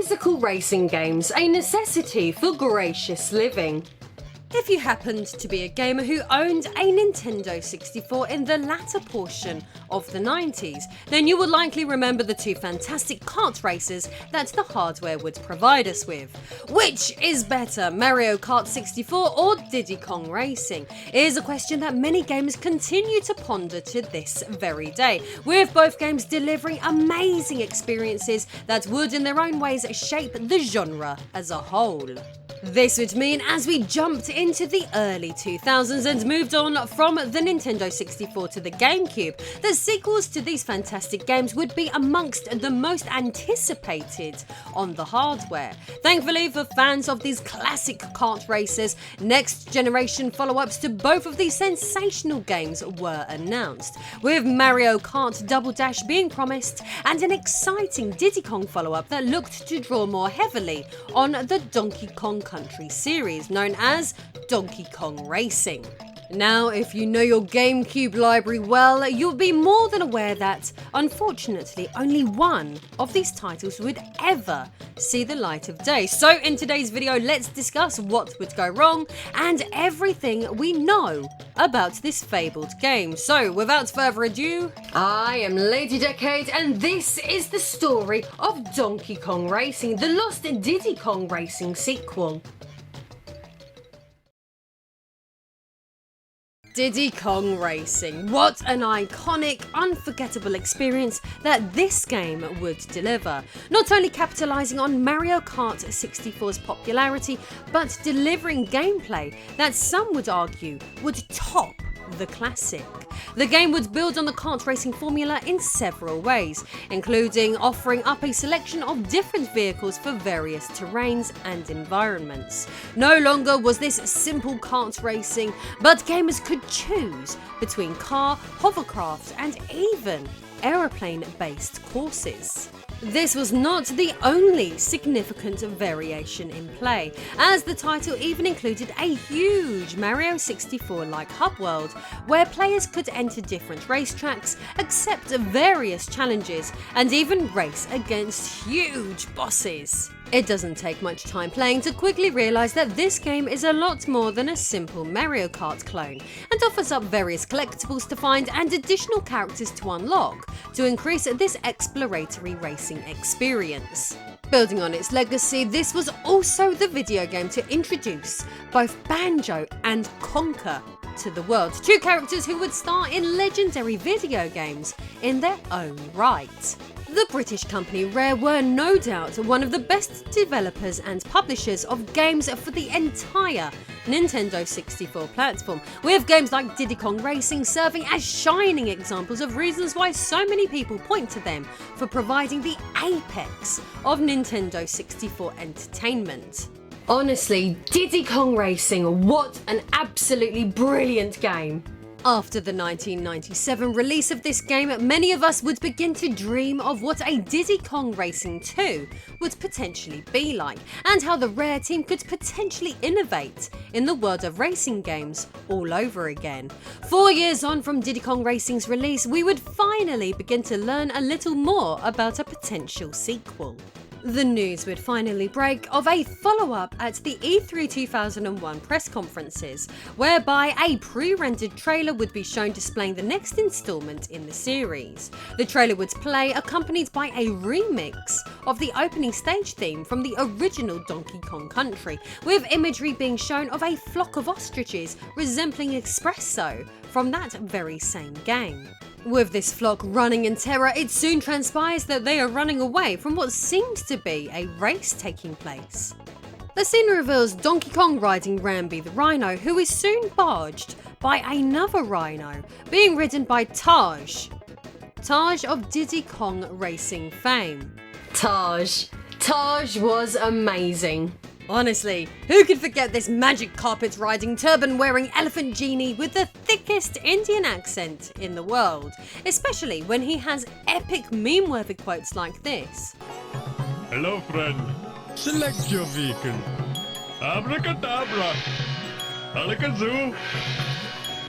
Whimsical racing games, a necessity for gracious living. If you happened to be a gamer who owned a Nintendo 64 in the latter portion of the 90s, then you will likely remember the two fantastic kart races that the hardware would provide us with. Which is better, Mario Kart 64 or Diddy Kong Racing? It is a question that many gamers continue to ponder to this very day, with both games delivering amazing experiences that would in their own ways shape the genre as a whole. This would mean as we jumped into the early 2000s and moved on from the Nintendo 64 to the GameCube, the sequels to these fantastic games would be amongst the most anticipated on the hardware. Thankfully for fans of these classic kart races, next generation follow-ups to both of these sensational games were announced, with Mario Kart Double Dash being promised and an exciting Diddy Kong follow-up that looked to draw more heavily on the Donkey Kong Country series known as Donkey Kong Racing. Now, if you know your GameCube library well, you'll be more than aware that, unfortunately, only one of these titles would ever see the light of day. So in today's video, let's discuss what would go wrong and everything we know about this fabled game. So without further ado, I am Lady Decade and this is the story of Donkey Kong Racing, the lost Diddy Kong Racing sequel. Diddy Kong Racing. What an iconic, unforgettable experience that this game would deliver. Not only capitalising on Mario Kart 64's popularity, but delivering gameplay that some would argue would top the classic. The game would build on the kart racing formula in several ways, including offering up a selection of different vehicles for various terrains and environments. No longer was this simple kart racing, but gamers could choose between car, hovercraft and even aeroplane-based courses. This was not the only significant variation in play, as the title even included a huge Mario 64-like hub world, where players could enter different racetracks, accept various challenges, and even race against huge bosses. It doesn't take much time playing to quickly realise that this game is a lot more than a simple Mario Kart clone, and offers up various collectibles to find and additional characters to unlock to increase this exploratory racing experience. Building on its legacy, this was also the video game to introduce both Banjo and Conker to the world, two characters who would star in legendary video games in their own right. The British company Rare were no doubt one of the best developers and publishers of games for the entire Nintendo 64 platform, with games like Diddy Kong Racing serving as shining examples of reasons why so many people point to them for providing the apex of Nintendo 64 entertainment. Honestly, Diddy Kong Racing, what an absolutely brilliant game. After the 1997 release of this game, many of us would begin to dream of what a Diddy Kong Racing 2 would potentially be like, and how the Rare team could potentially innovate in the world of racing games all over again. 4 years on from Diddy Kong Racing's release, we would finally begin to learn a little more about a potential sequel. The news would finally break of a follow-up at the E3 2001 press conferences, whereby a pre-rendered trailer would be shown displaying the next installment in the series. The trailer would play accompanied by a remix of the opening stage theme from the original Donkey Kong Country, with imagery being shown of a flock of ostriches resembling espresso from that very same game. With this flock running in terror, it soon transpires that they are running away from what seems to be a race taking place. The scene reveals Donkey Kong riding Rambi the Rhino, who is soon barged by another rhino, being ridden by Taj of Diddy Kong Racing fame. Taj was amazing. Honestly, who could forget this magic carpet riding, turban wearing elephant genie with the thickest Indian accent in the world, especially when he has epic meme worthy quotes like this. Hello friend, select your vehicle. Abracadabra, alakazoo.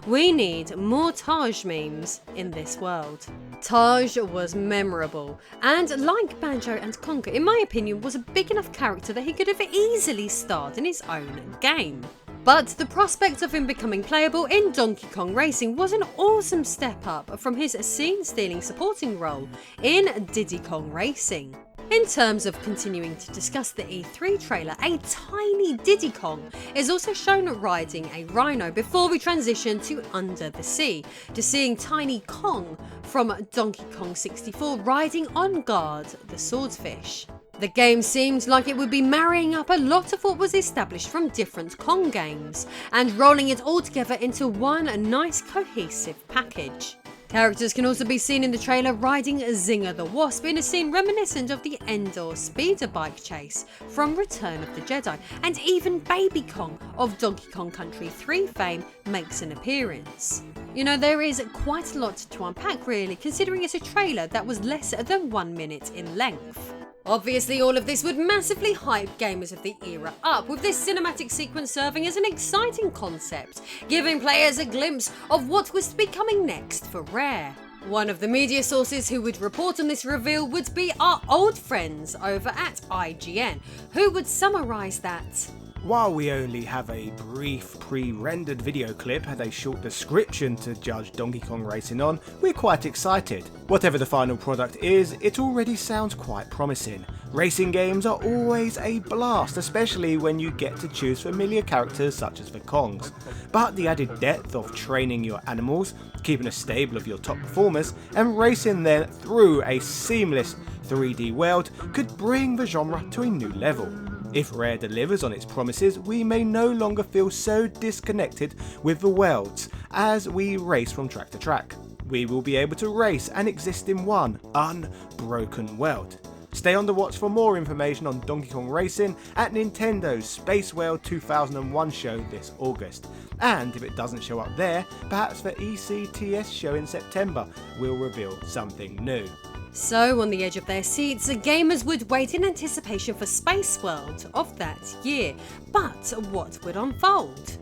We need more Taj memes in this world. Taj was memorable, and like Banjo and Conker, in my opinion, was a big enough character that he could have easily starred in his own game. But the prospect of him becoming playable in Donkey Kong Racing was an awesome step up from his scene-stealing supporting role in Diddy Kong Racing. In terms of continuing to discuss the E3 trailer, a tiny Diddy Kong is also shown riding a rhino before we transition to Under the Sea, to seeing Tiny Kong from Donkey Kong 64 riding on Guard, the swordfish. The game seemed like it would be marrying up a lot of what was established from different Kong games, and rolling it all together into one nice cohesive package. Characters can also be seen in the trailer riding Zinger the Wasp in a scene reminiscent of the Endor speeder bike chase from Return of the Jedi, and even Baby Kong of Donkey Kong Country 3 fame makes an appearance. You know, there is quite a lot to unpack really, considering it's a trailer that was less than 1 minute in length. Obviously, all of this would massively hype gamers of the era up, with this cinematic sequence serving as an exciting concept, giving players a glimpse of what was to be coming next for Rare. One of the media sources who would report on this reveal would be our old friends over at IGN, who would summarise that. While we only have a brief pre-rendered video clip and a short description to judge Donkey Kong Racing on, we're quite excited. Whatever the final product is, it already sounds quite promising. Racing games are always a blast, especially when you get to choose familiar characters such as the Kongs. But the added depth of training your animals, keeping a stable of your top performers, and racing them through a seamless 3D world could bring the genre to a new level. If Rare delivers on its promises, we may no longer feel so disconnected with the worlds as we race from track to track. We will be able to race and exist in one unbroken world. Stay on the watch for more information on Donkey Kong Racing at Nintendo's Spaceworld 2001 show this August. And if it doesn't show up there, perhaps the ECTS show in September will reveal something new. So, on the edge of their seats, gamers would wait in anticipation for Spaceworld of that year. But what would unfold?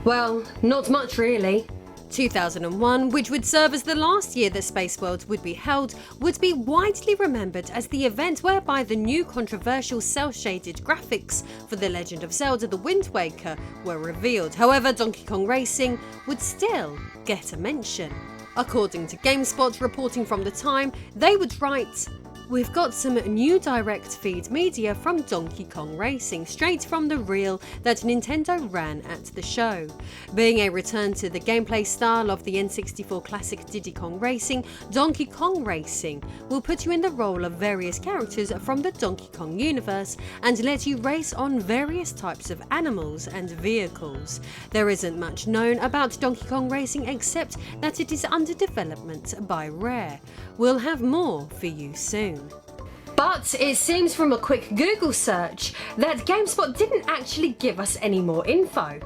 Well, not much really. 2001, which would serve as the last year that Spaceworld would be held, would be widely remembered as the event whereby the new controversial cel-shaded graphics for The Legend of Zelda The Wind Waker were revealed. However, Donkey Kong Racing would still get a mention. According to GameSpot reporting from the time, they would write, "We've got some new direct feed media from Donkey Kong Racing, straight from the reel that Nintendo ran at the show. Being a return to the gameplay style of the N64 classic Diddy Kong Racing, Donkey Kong Racing will put you in the role of various characters from the Donkey Kong universe and let you race on various types of animals and vehicles. There isn't much known about Donkey Kong Racing except that it is under development by Rare. We'll have more for you soon." But it seems from a quick Google search that GameSpot didn't actually give us any more info.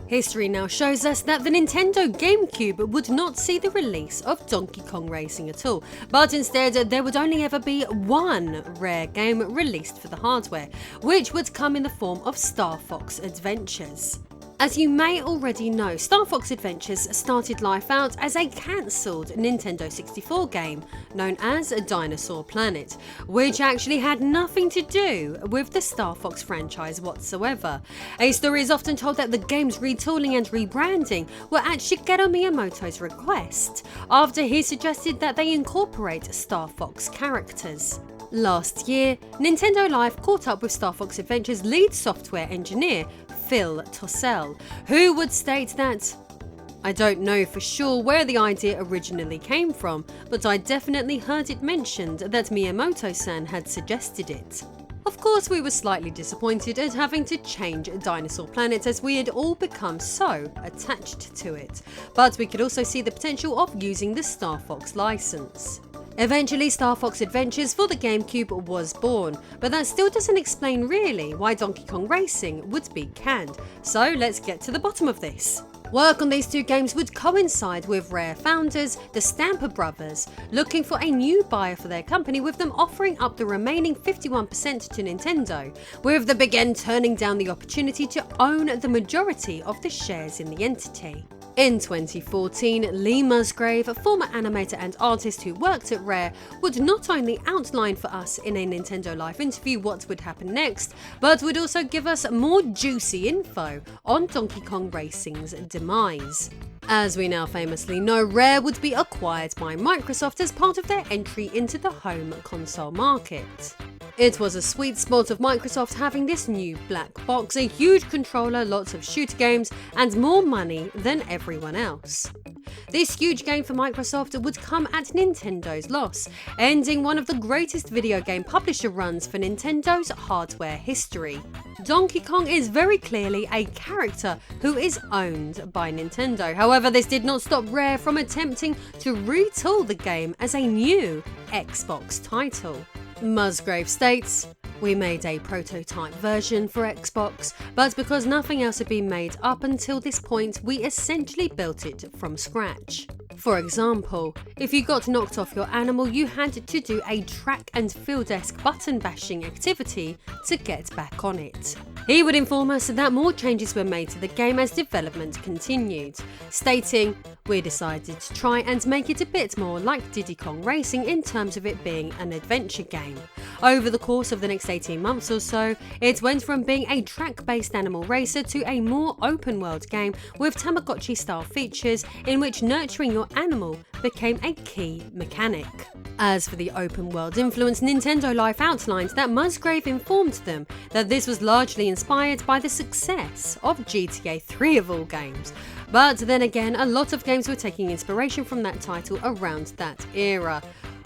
History now shows us that the Nintendo GameCube would not see the release of Donkey Kong Racing at all, but instead there would only ever be one Rare game released for the hardware, which would come in the form of Star Fox Adventures. As you may already know, Star Fox Adventures started life out as a cancelled Nintendo 64 game known as Dinosaur Planet, which actually had nothing to do with the Star Fox franchise whatsoever. A story is often told that the game's retooling and rebranding were at Shigeru Miyamoto's request, after he suggested that they incorporate Star Fox characters. Last year, Nintendo Life caught up with Star Fox Adventures lead software engineer Phil Tossell, who would state that, "I don't know for sure where the idea originally came from, but I definitely heard it mentioned that Miyamoto-san had suggested it." Of course, we were slightly disappointed at having to change Dinosaur Planet as we had all become so attached to it, but we could also see the potential of using the Star Fox license. Eventually, Star Fox Adventures for the GameCube was born, but that still doesn't explain really why Donkey Kong Racing would be canned, so let's get to the bottom of this. Work on these two games would coincide with Rare founders, the Stamper brothers, looking for a new buyer for their company, with them offering up the remaining 51% to Nintendo, with the big N turning down the opportunity to own the majority of the shares in the entity. In 2014, Lee Musgrave, a former animator and artist who worked at Rare, would not only outline for us in a Nintendo Life interview what would happen next, but would also give us more juicy info on Donkey Kong Racing's demise. As we now famously know, Rare would be acquired by Microsoft as part of their entry into the home console market. It was a sweet spot of Microsoft having this new black box, a huge controller, lots of shooter games, and more money than everyone else. This huge game for Microsoft would come at Nintendo's loss, ending one of the greatest video game publisher runs for Nintendo's hardware history. Donkey Kong is very clearly a character who is owned by Nintendo. However, this did not stop Rare from attempting to retool the game as a new Xbox title. Musgrave states, "We made a prototype version for Xbox, but because nothing else had been made up until this point, we essentially built it from scratch. For example, if you got knocked off your animal, you had to do a track and field-esque button bashing activity to get back on it." He would inform us that more changes were made to the game as development continued, stating, "We decided to try and make it a bit more like Diddy Kong Racing in terms of it being an adventure game. Over the course of the next 18 months or so, it went from being a track-based animal racer to a more open-world game with Tamagotchi-style features in which nurturing your animal became a key mechanic." As for the open-world influence, Nintendo Life outlined that Musgrave informed them that this was largely inspired by the success of GTA 3 of all games. But then again, a lot of games were taking inspiration from that title around that era.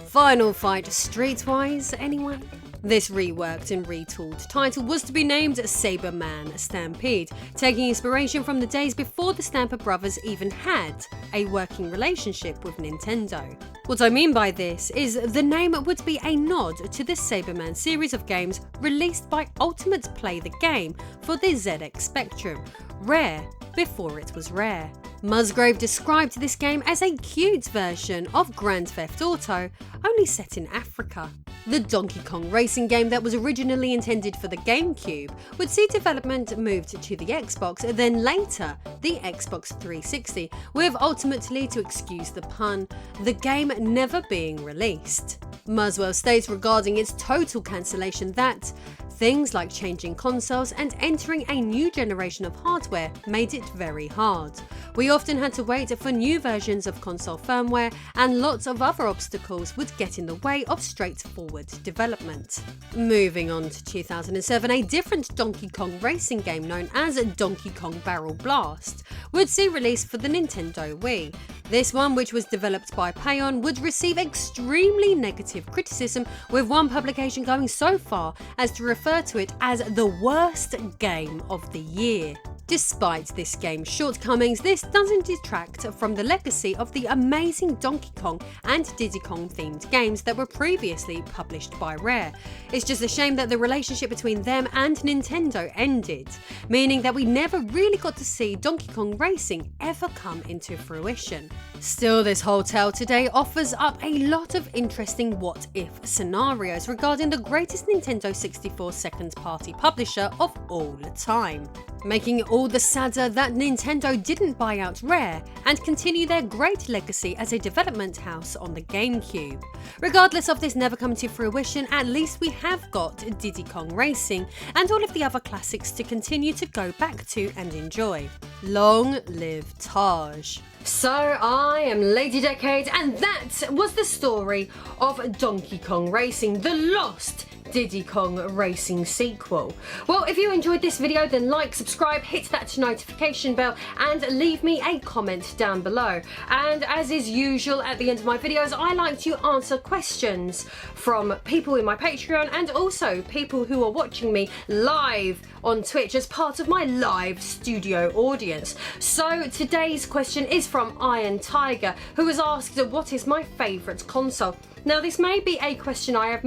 Final Fight Streetwise, anyone? This reworked and retooled title was to be named Saberman Stampede, taking inspiration from the days before the Stamper brothers even had a working relationship with Nintendo. What I mean by this is the name would be a nod to the Saberman series of games released by Ultimate Play the Game for the ZX Spectrum, Rare before it was Rare. Musgrave described this game as a cute version of Grand Theft Auto, only set in Africa. The Donkey Kong Racing game that was originally intended for the GameCube would see development moved to the Xbox, then later the Xbox 360, with ultimately, to excuse the pun, the game never being released. Muswell states regarding its total cancellation that things like changing consoles and entering a new generation of hardware made it very hard. We often had to wait for new versions of console firmware, and lots of other obstacles would get in the way of straightforward development. Moving on to 2007, a different Donkey Kong Racing game known as Donkey Kong Barrel Blast would see release for the Nintendo Wii. This one, which was developed by Payon, would receive extremely negative criticism, with one publication going so far as to refer to it as the worst game of the year. Despite this game's shortcomings, this doesn't detract from the legacy of the amazing Donkey Kong and Diddy Kong themed games that were previously published by Rare. It's just a shame that the relationship between them and Nintendo ended, meaning that we never really got to see Donkey Kong Racing ever come into fruition. Still, this whole tale today offers up a lot of interesting what-if scenarios regarding the greatest Nintendo 64 second-party publisher of all time, making it all the sadder that Nintendo didn't buy out Rare and continue their great legacy as a development house on the GameCube. Regardless of this never coming to fruition, at least we have got Diddy Kong Racing and all of the other classics to continue to go back to and enjoy. Long live Taj. So I am Lady Decade, and that was the story of Donkey Kong Racing, the lost Diddy Kong Racing sequel. Well, if you enjoyed this video, then like, subscribe, hit that notification bell, and leave me a comment down below. And as is usual at the end of my videos, I like to answer questions from people in my Patreon and also people who are watching me live on Twitch as part of my live studio audience. So today's question is from Iron Tiger, who has asked what is my favourite console. Now this may be a question I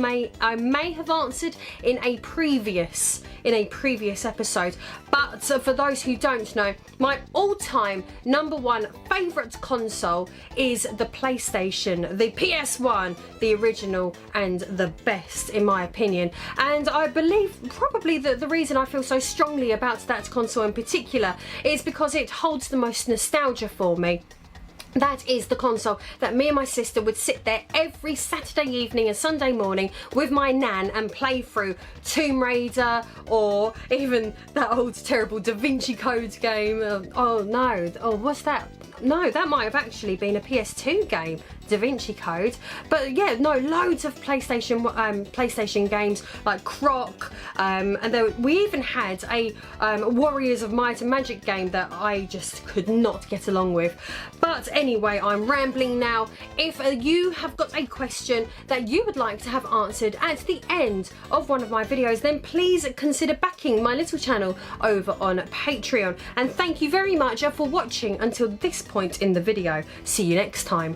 may have answered in a previous episode, but for those who don't know, my all-time #1 favourite console is the PlayStation, the PS1, the original and the best in my opinion. And I believe probably that the reason I feel so strongly about that console in particular is because it holds the most nostalgia for me. That is the console that me and my sister would sit there every Saturday evening and Sunday morning with my nan and play through Tomb Raider, or even that old terrible Da Vinci Code game. Oh no, oh what's that? No, that might have actually been a PS2 game, Da Vinci Code. But yeah, no, loads of PlayStation games like Croc, and we even had a Warriors of Might and Magic game that I just could not get along with. But anyway, I'm rambling now. If you have got a question that you would like to have answered at the end of one of my videos, then please consider backing my little channel over on Patreon. And thank you very much for watching until this point in the video. See you next time.